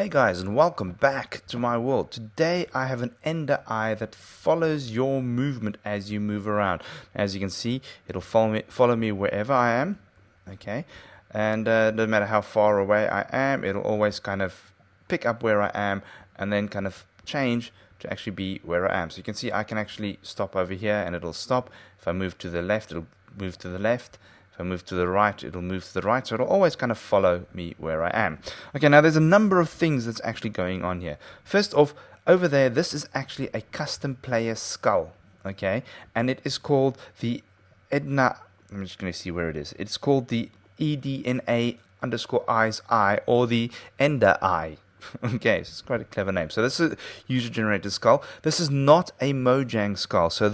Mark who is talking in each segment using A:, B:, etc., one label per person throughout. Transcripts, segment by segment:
A: Hey guys, and welcome back to my world. Today I have an ender eye that follows your movement as you move around. As you can see, it'll follow me wherever I am. Okay, and no matter how far away I am, it'll always kind of pick up where I am and then kind of change to actually be where I am. So you can see I can actually stop over here and it'll stop. If I move to the left, it'll move to the left. If I move to the right, it'll move to the right, so it'll always kind of follow me where I am. Okay, now there's a number of things that's actually going on here. First off, over there, this is actually a custom player skull, okay? And it is called the Edna, I'm just going to see where it is. It's called the EDNA_eyes eye, or the Ender Eye. Okay, so it's quite a clever name. So this is a user-generated skull. This is not a Mojang skull, so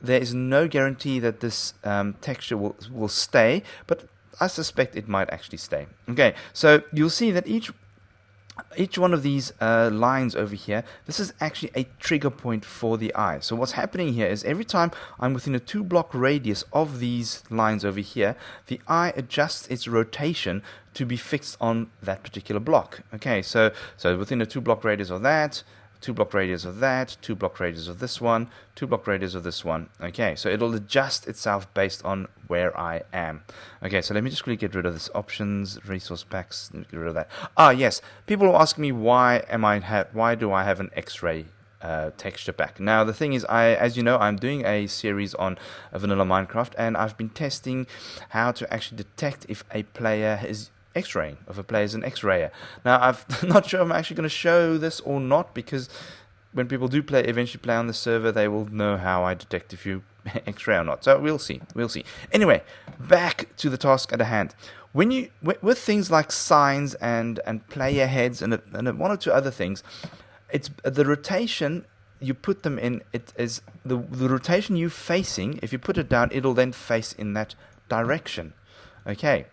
A: there is no guarantee that this texture will stay, but I suspect it might actually stay. Okay, so you'll see that each one of these lines over here, this is actually a trigger point for the eye. So what's happening here is every time I'm within a 2-block radius of these lines over here, the eye adjusts its rotation to be fixed on that particular block. Okay, so within a 2-block radius of that, 2-block radius of that, 2-block radius of this one, 2-block radius of this one. Okay, so it'll adjust itself based on where I am. Okay, so let me just quickly get rid of this options, resource packs, get rid of that. Ah, yes, people will ask me why do I have an X-ray texture pack. Now the thing is, as you know, I'm doing a series on vanilla Minecraft, and I've been testing how to actually detect if a player is X-raying, if a player is an X-rayer. Now I'm not sure I'm actually going to show this or not, because when people do eventually play on the server, they will know how I detect if you X-ray or not. So we'll see. Anyway, back to the task at hand. With things like signs and player heads and one or two other things, it's the rotation you put them in. It is the rotation you facing. If you put it down, it'll then face in that direction. Okay.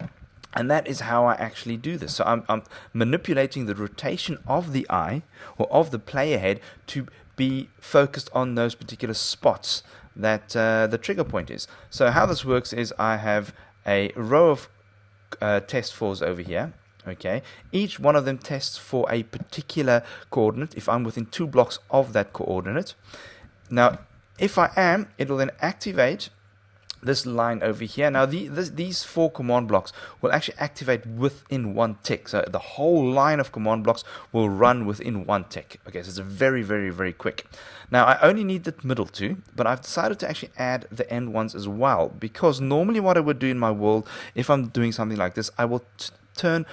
A: And that is how I actually do this. So I'm manipulating the rotation of the eye, or of the player head, to be focused on those particular spots that the trigger point is. So how this works is I have a row of test fours over here. Okay, each one of them tests for a particular coordinate if I'm within 2 blocks of that coordinate. Now, if I am, it'll then activate this line over here. Now these 4 command blocks will actually activate within 1 tick. So the whole line of command blocks will run within 1 tick. Okay, so it's very, very, very quick. Now I only need the middle 2, but I've decided to actually add the end ones as well, because normally what I would do in my world, if I'm doing something like this, I will turn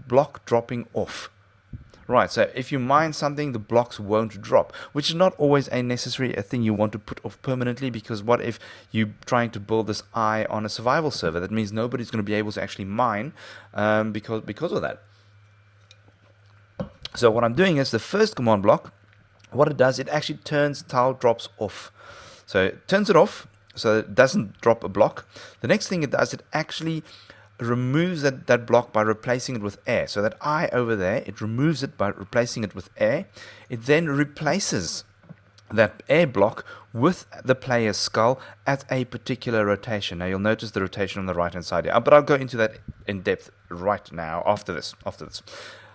A: block dropping off. Right, so if you mine something, the blocks won't drop, which is not always a thing you want to put off permanently, because what if you're trying to build this eye on a survival server? That means nobody's going to be able to actually mine because of that. So what I'm doing is the first command block, what it does, it actually turns tile drops off. So it turns it off so it doesn't drop a block. The next thing it does, it actually removes that block by replacing it with air. So that eye over there, it removes it by replacing it with air. It then replaces that air block with the player's skull at a particular rotation. Now you'll notice the rotation on the right hand side here, but I'll go into that in depth right now after this.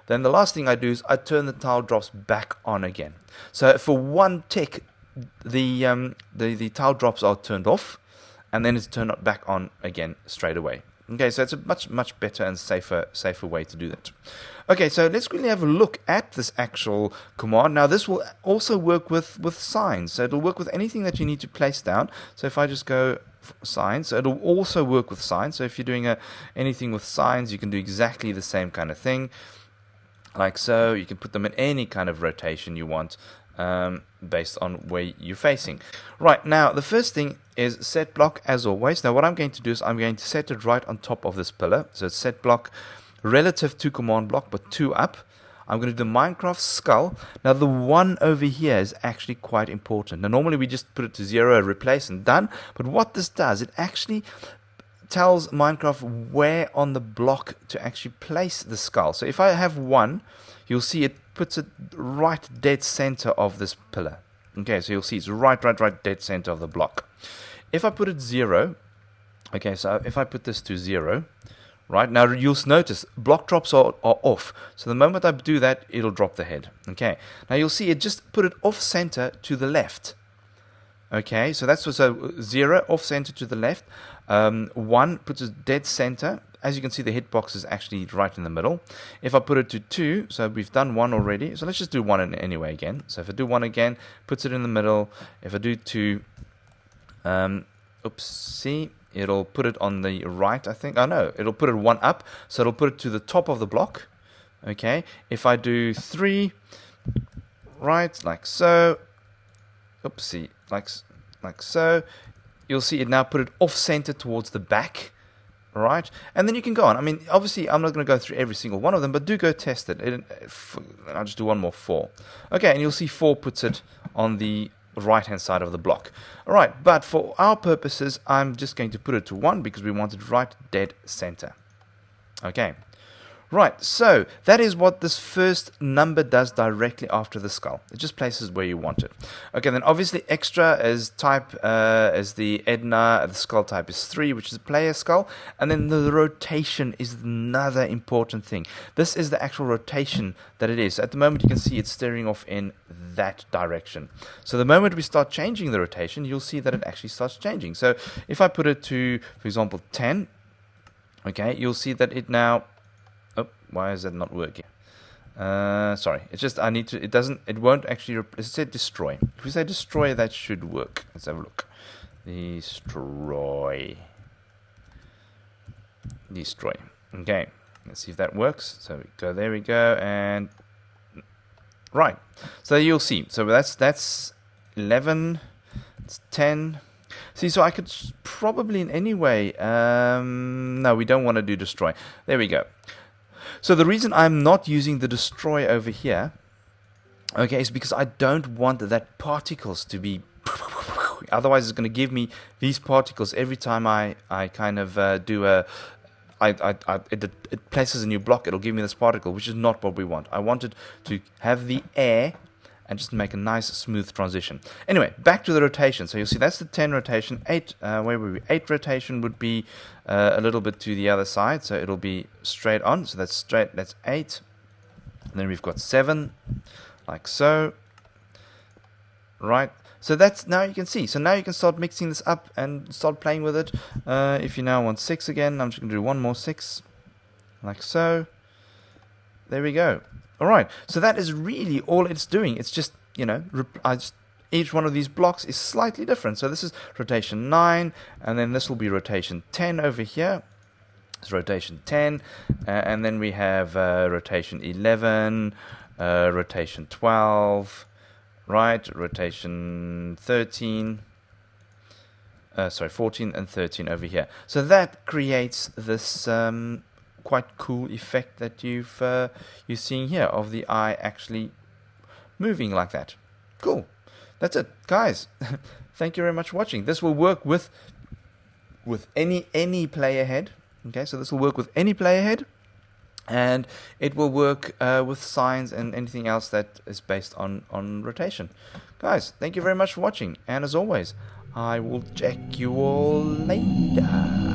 A: Then the last thing I do is I turn the tile drops back on again. So for 1 tick, the tile drops are turned off, and then it's turned back on again straight away. Okay, so it's a much better and safer way to do that. Okay, so let's quickly have a look at this actual command. Now this will also work with signs. So it'll work with anything that you need to place down. So if I just go signs, so it'll also work with signs. So if you're doing anything with signs, you can do exactly the same kind of thing. Like so, you can put them in any kind of rotation you want, based on where you're facing. Right, now the first thing is set block, as always. Now what I'm going to do is I'm going to set it right on top of this pillar. So it's set block relative to command block, but 2 up. I'm going to do the Minecraft skull. Now the 1 over here is actually quite important. Now normally we just put it to 0, replace, and done. But what this does, it actually tells Minecraft where on the block to actually place the skull. So if I have 1, you'll see it puts it right dead center of this pillar. Okay, so you'll see it's right dead center of the block. If I put it 0, okay, so if I put this to 0, Right, now you'll notice block drops are off. So the moment I do that, it'll drop the head. Okay, now you'll see it just put it off center to the left. Okay, so that's so 0 off center to the left. 1 puts it dead center. As you can see, the hitbox is actually right in the middle. If I put it to 2, so we've done 1 already. So let's just do 1 anyway again. So if I do 1 again, puts it in the middle. If I do 2, see, it'll put it on the right, I think. Oh no, it'll put it 1 up. So it'll put it to the top of the block. Okay, if I do 3, right, like so. Oopsie, like so. You'll see it now put it off center towards the back. Right, and then you can go on. I mean, obviously, I'm not going to go through every single one of them, but do go test it. I'll just do one more 4. Okay, and you'll see 4 puts it on the right-hand side of the block. All right, but for our purposes, I'm just going to put it to 1 because we want it right dead center. Okay. Right, so that is what this first number does directly after the skull. It just places where you want it. Okay, then obviously extra as type as the Edna, the skull type is 3, which is a player skull, and then the rotation is another important thing. This is the actual rotation that it is. At the moment you can see it's steering off in that direction. So the moment we start changing the rotation, you'll see that it actually starts changing. So if I put it to, for example, 10, okay, you'll see that it now... Why is that not working? Sorry, it's just I need to. It won't actually. It said destroy. If we say destroy, that should work. Let's have a look. Destroy. Okay. Let's see if that works. So we go. There we go. And right. So you'll see. So that's 11. It's 10. See, so I could probably in any way. No, we don't want to do destroy. There we go. So the reason I'm not using the destroy over here, okay, is because I don't want that particles to be... Otherwise, it's going to give me these particles every time I kind of do a... It places a new block, it'll give me this particle, which is not what we want. I want it to have the air and just make a nice smooth transition. Anyway, back to the rotation. So you'll see that's the 10 rotation. 8, where were we? 8 rotation would be a little bit to the other side, so it'll be straight on. So that's straight, that's 8. And then we've got 7, like so. Right, so that's, now you can see. So now you can start mixing this up and start playing with it. If you now want 6 again, I'm just going to do one more 6, like so. There we go. Alright, so that is really all it's doing. It's just, you know, each one of these blocks is slightly different. So this is rotation 9, and then this will be rotation 10 over here. It's rotation 10, and then we have rotation 11, rotation 12, right, rotation 13, 14 and 13 over here. So that creates this... quite cool effect that you're seeing here of the eye actually moving like that. Cool. That's it, guys. Thank you very much for watching. This will work with any player head. Okay, so this will work with any player head, and it will work with signs and anything else that is based on rotation. Guys, thank you very much for watching, and as always, I will check you all later.